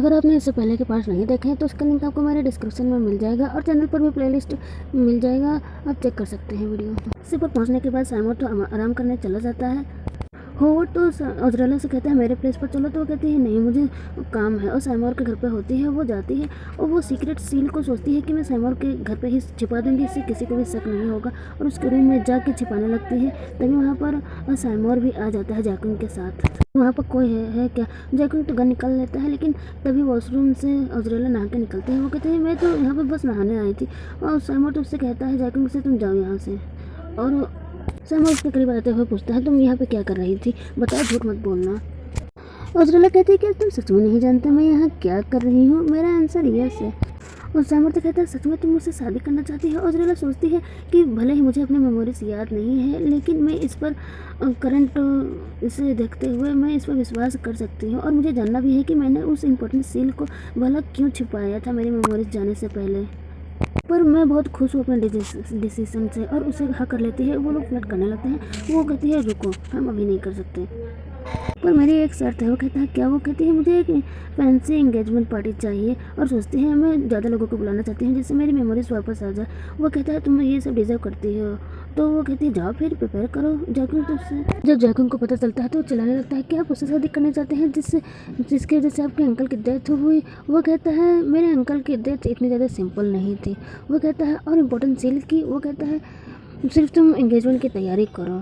अगर आपने इससे पहले के पार्ट्स नहीं देखे हैं तो उसका लिंक आपको मेरे डिस्क्रिप्शन में मिल जाएगा और चैनल पर भी प्लेलिस्ट मिल जाएगा, आप चेक कर सकते हैं वीडियो। इसी पर पहुंचने के बाद साइमर तो आराम करने चला जाता है। होवर्ड तो अज़राला से कहता है मेरे प्लेस पर चलो, तो वो कहती है नहीं मुझे काम है, और साइमर के घर पे होती है। वो जाती है और वो सीक्रेट सील को सोचती है कि मैं साइमर के घर पे ही छिपा दूंगी, इससे किसी को भी शक नहीं होगा, और उसके रूम में जाके छिपाने लगती है। तभी वहाँ पर साइमर भी आ जाता है जैकुंग के साथ। वहाँ पर कोई है क्या? जैकुंग तो गन निकाल लेता है, लेकिन तभी वॉशरूम से अज़राला नहा के निकलती है। वो कहते हैं मैं तो यहाँ पर बस नहाने आई थी, और साइमर तो उससे कहता है जैकुंग से तुम जाओ यहाँ से। और साइमर उसके करीब आते हुए पूछता है तुम यहाँ पे क्या कर रही थी, बताओ, झूठ मत बोलना। अज़राला कहती है कि तुम सच में नहीं जानते मैं यहाँ क्या कर रही हूँ, मेरा आंसर यस है। और साइमर तो कहता है सच में तुम मुझसे शादी करना चाहती है। अज़राला सोचती है कि भले ही मुझे अपने मेमोरीज याद नहीं है, लेकिन मैं इस पर करंट इसे देखते हुए मैं इस पर विश्वास कर सकती हूँ, और मुझे जानना भी है कि मैंने उस इम्पोर्टेंट सील को भला क्यों छिपाया था मेरी मेमोरीज जाने से पहले। पर मैं बहुत खुश हूँ अपने डिसीजन से, और उसे हाँ कर लेती है। वो लोग फ्लर्ट करने लगते हैं। वो कहती है रुको, हम अभी नहीं कर सकते, पर मेरी एक शर्त है। वो कहता है क्या? वो कहती है मुझे एक फैंसी एंगेजमेंट पार्टी चाहिए, और सोचती है मैं ज़्यादा लोगों को बुलाना चाहती हूँ जिससे मेरी मेमोरीज वापस आ जाए। वो कहता है तुम ये सब डिजर्व करती हो। तो वो कहती है जाओ फिर प्रिपेयर करो जैकुंग तुझसे। जब जैकुंग को पता चलता है तो वो चिल्लाने लगता है कि आप उससे शादी करने चाहते हैं जिसके वजह से आपके अंकल की डेथ हुई। वो कहता है मेरे अंकल की डेथ इतनी ज़्यादा सिंपल नहीं थी। वो कहता है और इम्पोर्टेंट सील की। वो कहता है सिर्फ तुम एंगेजमेंट की तैयारी करो।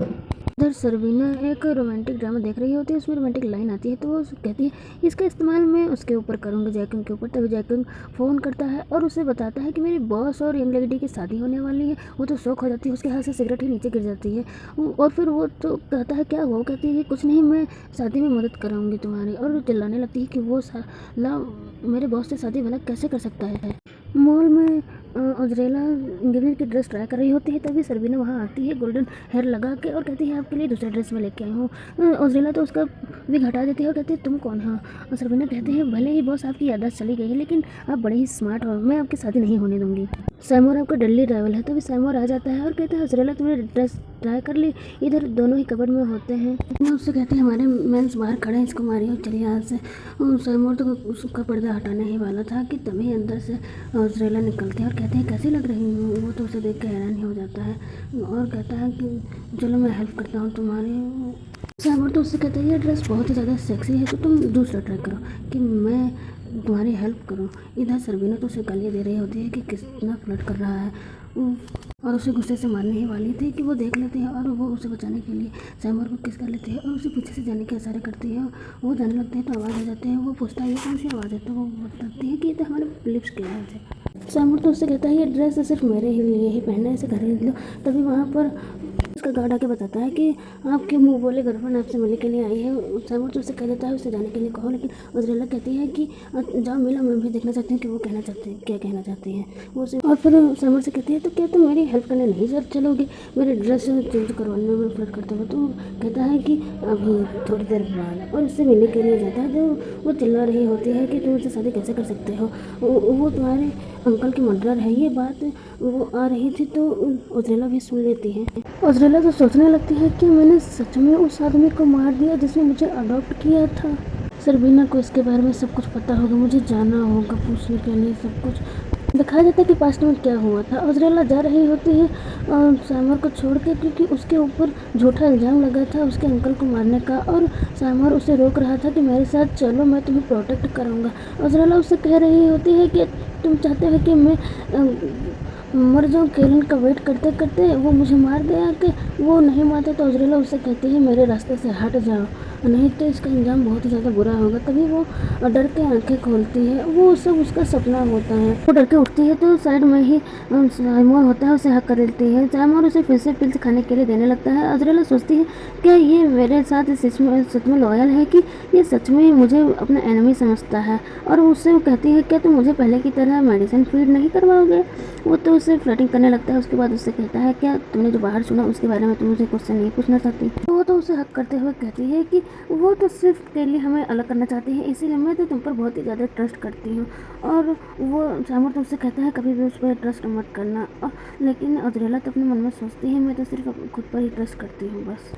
इधर सरवीना एक रोमांटिक ड्रामा देख रही होती है, उसमें रोमांटिक लाइन आती है, तो वो कहती है इसका इस्तेमाल मैं उसके ऊपर करूँगी, जैकुंग के ऊपर। तभी जैकुंग फ़ोन करता है और उसे बताता है कि मेरी बॉस और यंग लेडी की शादी होने वाली है। वो तो शौक हो जाती है, उसके हाथ से सिगरेट ही नीचे गिर जाती है। और फिर वो तो कहता है क्या? वो कहती है कुछ नहीं, मैं शादी में मदद कराऊँगी तुम्हारी, और चिल्लाने लगती है कि वो साला मेरे बॉस से शादी भला कैसे कर सकता है। मॉल में अज़राला एंगेजमेंट की ड्रेस ट्राई कर रही होती है, तभी सरवीना वहाँ आती है गोल्डन हेयर लगा के, और कहती है आपके लिए दूसरा ड्रेस मैं लेके आई हूँ। अज़राला तो उसका विग हटा देती है और कहती है तुम कौन हो? और सरवीना कहती है भले ही बॉस आपकी याददाश्त चली गई है, लेकिन आप बड़े ही स्मार्ट हो, मैं आपकी शादी नहीं होने दूंगी। साइमर आपका डेली राइवल है। तभी साइमर आ जाता है और कहता है अज़राला तुमने ड्रेस ट्राई कर ली? इधर दोनों ही कबर्ड में होते हैं। मैं उससे कहती है हमारे मेंस बाहर खड़े हैं, इसको मारिए चलिए यहाँ से। साइमर तो उसका पर्दा हटाने ही वाला था कि तभी अंदर से अज़राला निकलती है और कहते हैं कैसी लग रही हूँ। वो तो उसे देख के हैरान ही हो जाता है और कहता है कि चलो मैं हेल्प करता हूँ तुम्हारी। साइमर तो उससे कहता है ये ड्रेस बहुत ही ज़्यादा सेक्सी है, तो तुम दूसरा ट्राई करो कि मैं तुम्हारी हेल्प करूँ। इधर सरवीना तो उसे गालियाँ दे रही होती है कि कितना फ्लर्ट कर रहा है, और उसे गुस्से से मारने ही वाली थी कि वो देख लेती है, और वो उसे बचाने के लिए साइमर को किस कर लेती है और उसे पीछे से जाने के इशारे करती है। वो जाने लगते हैं तो आवाज़ आ जाती है। वो पूछता है ये कौन सी आवाज़ है? तो वो बताती है कि ये तो हमारे लिप्स की आवाज़ है। साइमर तो उससे कहता है ये ड्रेस सिर्फ मेरे ही लिए ही पहनना है, इसे खरीद लो। तभी वहाँ पर उसका गार्ड आके बताता है कि आपके मुँह बोले गर्लफ्रेंड आपसे मिलने के लिए आई है। साइमर तो उससे कह देता है उसे जाने के लिए कहो, लेकिन अज़राला कहती है कि जाओ मिलो, मैं भी देखना चाहती हूँ कि वो क्या कहना चाहती है वो उसे। और फिर साइमर से कहती है तो क्या तुम मेरी हेल्प करने नहीं चलोगे मेरे ड्रेस चेंज करवाने में फ्लर्ट करते हुए? तो कहता है कि अभी थोड़ी देर बाद, और उससे मिलने के लिए जाता है। जो वो चिल्ला रही होती है कि तुम उससे शादी कैसे कर सकते हो, वो तुम्हारे अंकल की मर्डर है। ये बात वो आ रही थी तो अज़राला भी सुन लेती है। अज़राला तो सोचने लगती है कि मैंने सच में उस आदमी को मार दिया जिसने मुझे अडॉप्ट किया था। सरवीना को इसके बारे में सब कुछ पता होगा, मुझे जाना होगा पूछने के लिए सब कुछ। दिखाया जाता है कि पास्ट में क्या हुआ था। अज़राला जा रही होती है साइमर को छोड़ के, क्योंकि उसके ऊपर झूठा इल्ज़ाम लगा था उसके अंकल को मारने का, और साइमर उसे रोक रहा था कि मेरे साथ चलो मैं तुम्हें प्रोटेक्ट करूँगा। अज़राला उससे कह रही होती है कि तुम चाहते हो कि मैं मर जाऊँ केलन का वेट करते करते, वो मुझे मार दे आके। वो नहीं मानता तो अज़राला उससे कहती है मेरे रास्ते से हट जाओ, नहीं तो इसका अंजाम बहुत ही ज़्यादा बुरा होगा। तभी वो डर के आंखें खोलती है। वो सब उसका सपना होता है। वो डर के उठती है तो साइड में ही साइमर होता है, उसे हक कर लेती है। साइमर उसे फिर से पिल्स खाने के लिए देने लगता है। अज़राला सोचती है क्या ये मेरे साथ सच में लॉयल है कि ये सच में मुझे अपना एनिमी समझता है। और उससे वो कहती है क्या तुम मुझे पहले की तरह मेडिसिन फीड नहीं करवाओगे? वो तो उससे फ्लर्टिंग करने लगता है। उसके बाद उससे कहता है क्या तुमने जो बाहर सुना उसके बारे में तुम मुझे क्वेश्चन नहीं पूछना चाहती? तो वो तो उसे हक करते हुए कहती है कि वो तो सिर्फ के लिए हमें अलग करना चाहती है, इसीलिए मैं तो तुम पर बहुत ही ज़्यादा ट्रस्ट करती हूँ। और वो साइमर तो उससे कहता है कभी भी उस पर ट्रस्ट मत करना। लेकिन अज़राला तो अपने मन में सोचती है मैं तो सिर्फ खुद पर ही ट्रस्ट करती हूँ बस।